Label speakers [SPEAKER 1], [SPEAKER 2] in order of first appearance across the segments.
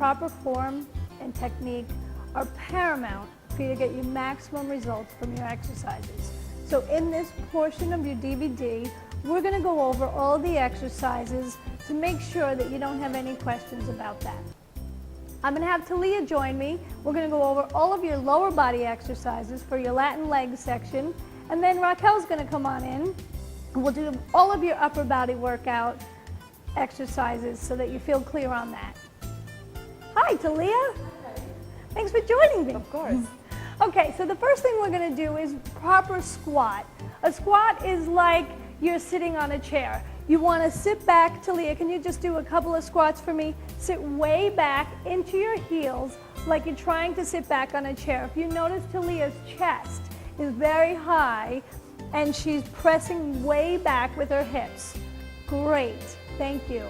[SPEAKER 1] proper form and technique are paramount for you to get your maximum results from your exercises. So in this portion of your DVD, we're going to go over all the exercises to make sure that you don't have any questions about that. I'm going to have Talia join me. We're going to go over all of your lower body exercises for your Latin leg section, and then Raquel's going to come on in, and we'll do all of your upper body workout exercises so that you feel clear on that. Hi, Talia.
[SPEAKER 2] Hi.
[SPEAKER 1] Thanks for joining me.
[SPEAKER 2] Of course.
[SPEAKER 1] Okay, so the first thing we're going to do is proper squat. A squat is like you're sitting on a chair. You want to sit back. Talia, can you just do a couple of squats for me? Sit way back into your heels like you're trying to sit back on a chair. If you notice, Talia's chest is very high and she's pressing way back with her hips. Great, thank you.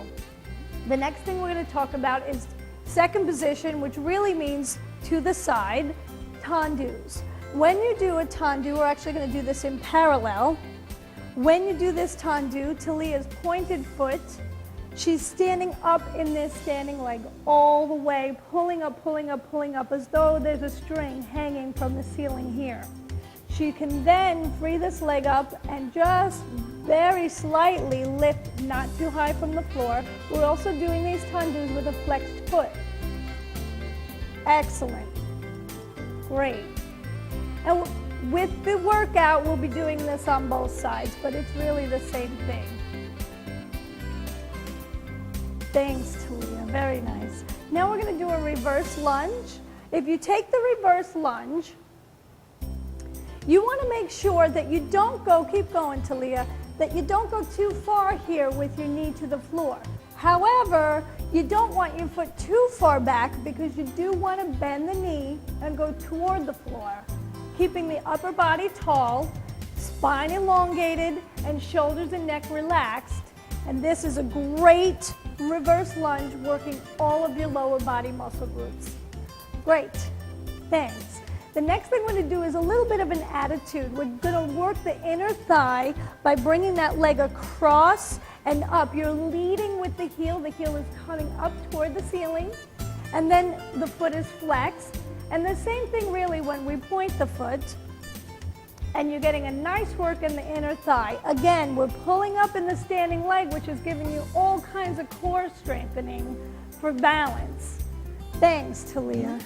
[SPEAKER 1] The next thing we're going to talk about is second position, which really means to the side, tendus. When you do a tendu, we're actually going to do this in parallel. When you do this tendu, Talia's pointed foot, she's standing up in this standing leg all the way, pulling up, pulling up, pulling up, as though there's a string hanging from the ceiling here. She can then free this leg up and just very slightly lift, not too high from the floor. We're also doing these tendus with a flexed foot. Excellent. Great. And with the workout, we'll be doing this on both sides, but it's really the same thing. Thanks, Talia. Very nice. Now we're going to do a reverse lunge. If you take the reverse lunge, you want to make sure that you don't go, keep going, Talia, that you don't go too far here with your knee to the floor. However, you don't want your foot too far back because you do want to bend the knee and go toward the floor, keeping the upper body tall, spine elongated, and shoulders and neck relaxed. And this is a great reverse lunge, working all of your lower body muscle groups. Great, thanks. The next thing we're going to do is a little bit of an attitude. We're going to work the inner thigh by bringing that leg across and up. You're leading with the heel. The heel is coming up toward the ceiling, and then the foot is flexed. And the same thing really when we point the foot, and you're getting a nice work in the inner thigh. Again, we're pulling up in the standing leg, which is giving you all kinds of core strengthening for balance. Thanks, Talia.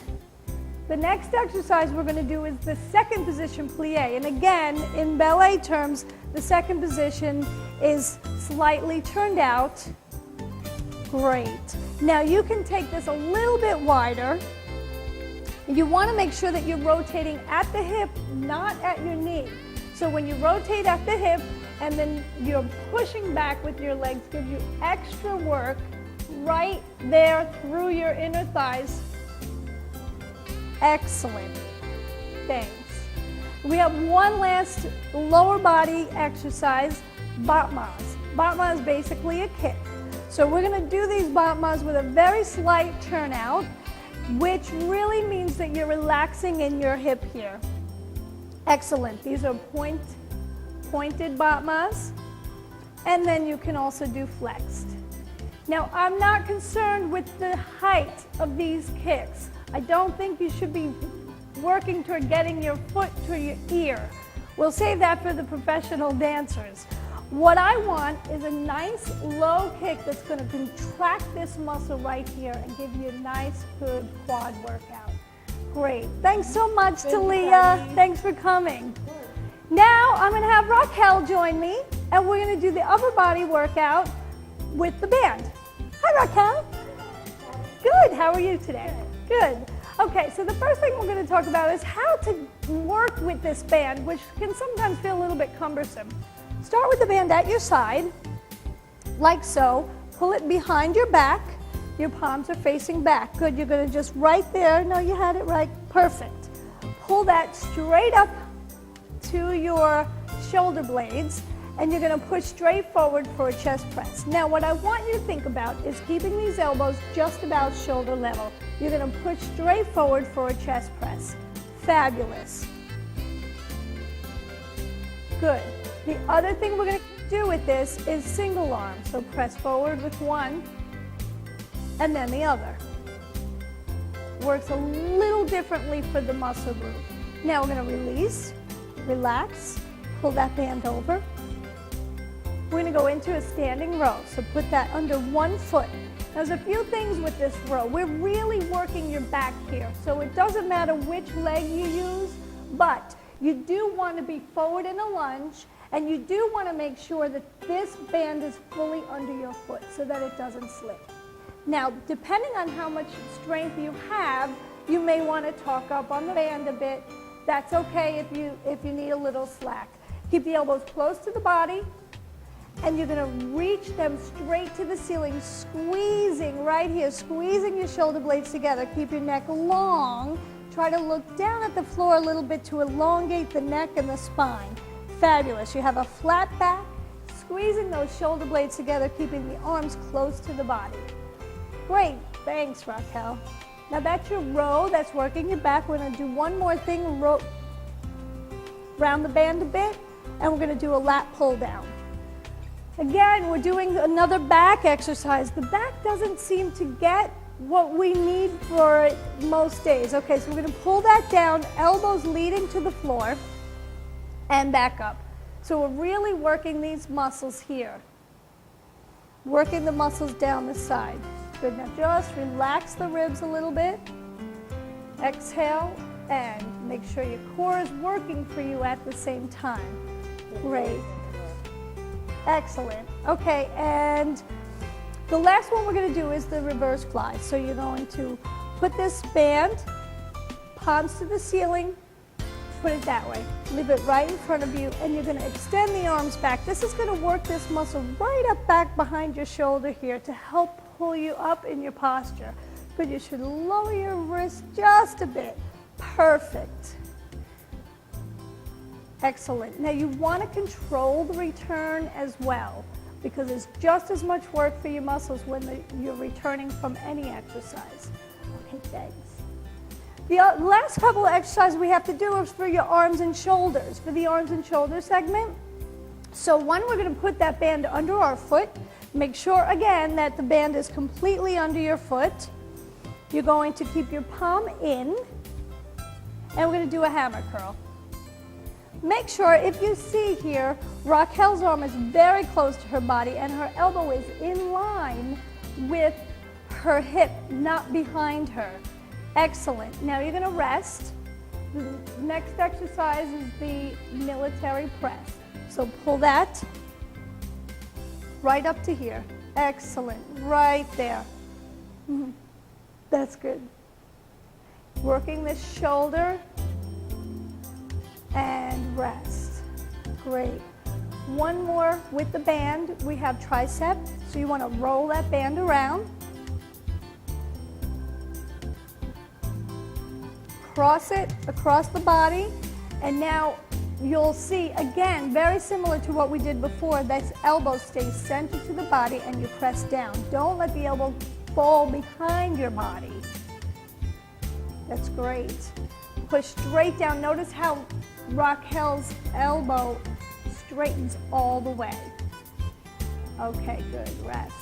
[SPEAKER 1] The next exercise we're going to do is the second position plie. And again, in ballet terms, the second position is slightly turned out. Great. Now you can take this a little bit wider. You want to make sure that you're rotating at the hip, not at your knee. So when you rotate at the hip and then you're pushing back with your legs, gives you extra work right there through your inner thighs. Excellent. Thanks. We have one last lower body exercise, batmas. Batma is basically a kick. So we're going to do these batmas with a very slight turnout, which really means that you're relaxing in your hip here. Excellent. These are pointed batmas, and then you can also do flexed. Now, I'm not concerned with the height of these kicks. I don't think you should be working toward getting your foot to your ear. We'll save that for the professional dancers. What I want is a nice low kick that's going to contract this muscle right here and give you a nice, good quad workout. Great. Thanks so much, Talia. Thanks for coming. Now I'm going to have Raquel join me, and we're going to do the upper body workout with the band. Hi, Raquel. Good. How are you today? Good. Okay, so the first thing we're going to talk about is how to work with this band, which can sometimes feel a little bit cumbersome. Start with the band at your side, like so. Pull it behind your back. Your palms are facing back. Good, you're going to just right there. No, you had it right. Perfect. Pull that straight up to your shoulder blades, and you're going to push straight forward for a chest press. Now, what I want you to think about is keeping these elbows just about shoulder level. You're going to push straight forward for a chest press. Fabulous. Good. The other thing we're going to do with this is single arm. So press forward with one, and then the other. works a little differently for the muscle group. Now we're going to release, relax, pull that band over. We're going to go into a standing row, so put that under one foot. There's a few things with this row. We're really working your back here, so it doesn't matter which leg you use, but you do want to be forward in a lunge, and you do want to make sure that this band is fully under your foot so that it doesn't slip. Now, depending on how much strength you have, you may want to torque up on the band a bit. That's okay if you need a little slack. Keep the elbows close to the body, and you're going to reach them straight to the ceiling, squeezing right here, squeezing your shoulder blades together. Keep your neck long. Try to look down at the floor a little bit to elongate the neck and the spine. Fabulous. You have a flat back, squeezing those shoulder blades together, keeping the arms close to the body. Great. Thanks, Raquel. Now that's your row. That's working your back. We're going to do one more thing, round the band a bit, and we're going to do a lat pull down. Again, we're doing another back exercise. The back doesn't seem to get what we need for it most days. Okay, so we're going to pull that down, elbows leading to the floor, and back up. So we're really working these muscles here. Working the muscles down the side. Good, now just relax the ribs a little bit. Exhale, and make sure your core is working for you at the same time. Great. Excellent. Okay, and the last one we're going to do is the reverse fly. So you're going to put this band, palms to the ceiling, put it that way. Leave it right in front of you, and you're going to extend the arms back. This is going to work this muscle right up back behind your shoulder here to help pull you up in your posture. Good, you should lower your wrist just a bit. Perfect. Excellent. Now you want to control the return as well, because it's just as much work for your muscles when you're returning from any exercise. Okay, thanks. The last couple of exercises we have to do is for your arms and shoulders, for the arms and shoulder segment. So one, we're going to put that band under our foot. Make sure, again, that the band is completely under your foot. You're going to keep your palm in, and we're going to do a hammer curl. Make sure, if you see here, Raquel's arm is very close to her body and her elbow is in line with her hip, not behind her. Excellent. Now you're going to rest. The next exercise is the military press. So pull that right up to here. Excellent. Right there. That's good. Working the shoulder and rest. Great. One more with the band. We have tricep, so you want to roll that band around. Cross it across the body, and now you'll see, again, very similar to what we did before, that elbow stays centered to the body and you press down. Don't let the elbow fall behind your body. That's great. Push straight down. Notice how Raquel's elbow straightens all the way. Okay, good. Rest.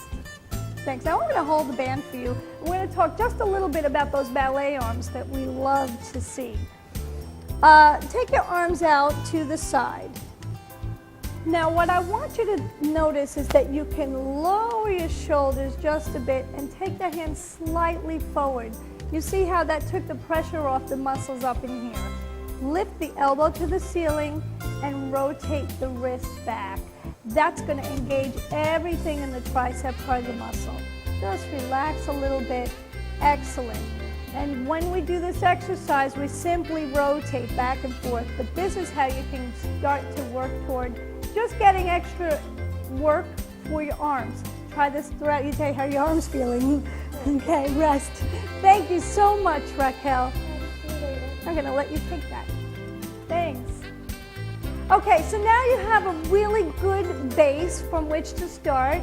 [SPEAKER 1] Thanks. Now I'm going to hold the band for you. We're going to talk just a little bit about those ballet arms that we love to see. Take your arms out to the side. Now what I want you to notice is that you can lower your shoulders just a bit and take the hands slightly forward. You see how that took the pressure off the muscles up in here. Lift the elbow to the ceiling and rotate the wrist back. That's going to engage everything in the tricep part of the muscle. Just relax a little bit. Excellent. And when we do this exercise, we simply rotate back and forth. But this is how you can start to work toward just getting extra work for your arms. Try this throughout your day. How are your arms feeling? Okay, rest. Thank you so much, Raquel. I'm going to let you take that. Thanks. Okay, so now you have a really good base from which to start,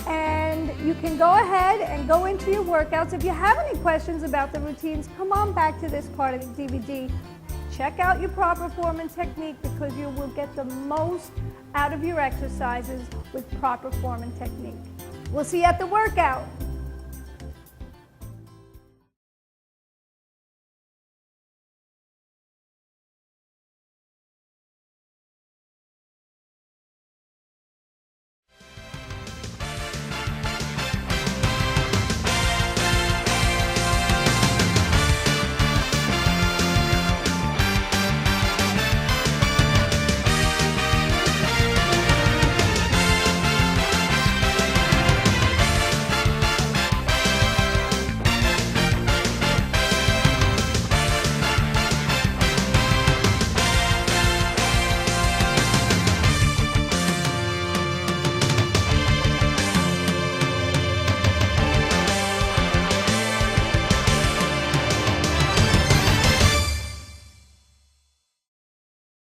[SPEAKER 1] and you can go ahead and go into your workouts. If you have any questions about the routines, come on back to this part of the DVD. Check out your proper form and technique, because you will get the most out of your exercises with proper form and technique. We'll see you at the workout.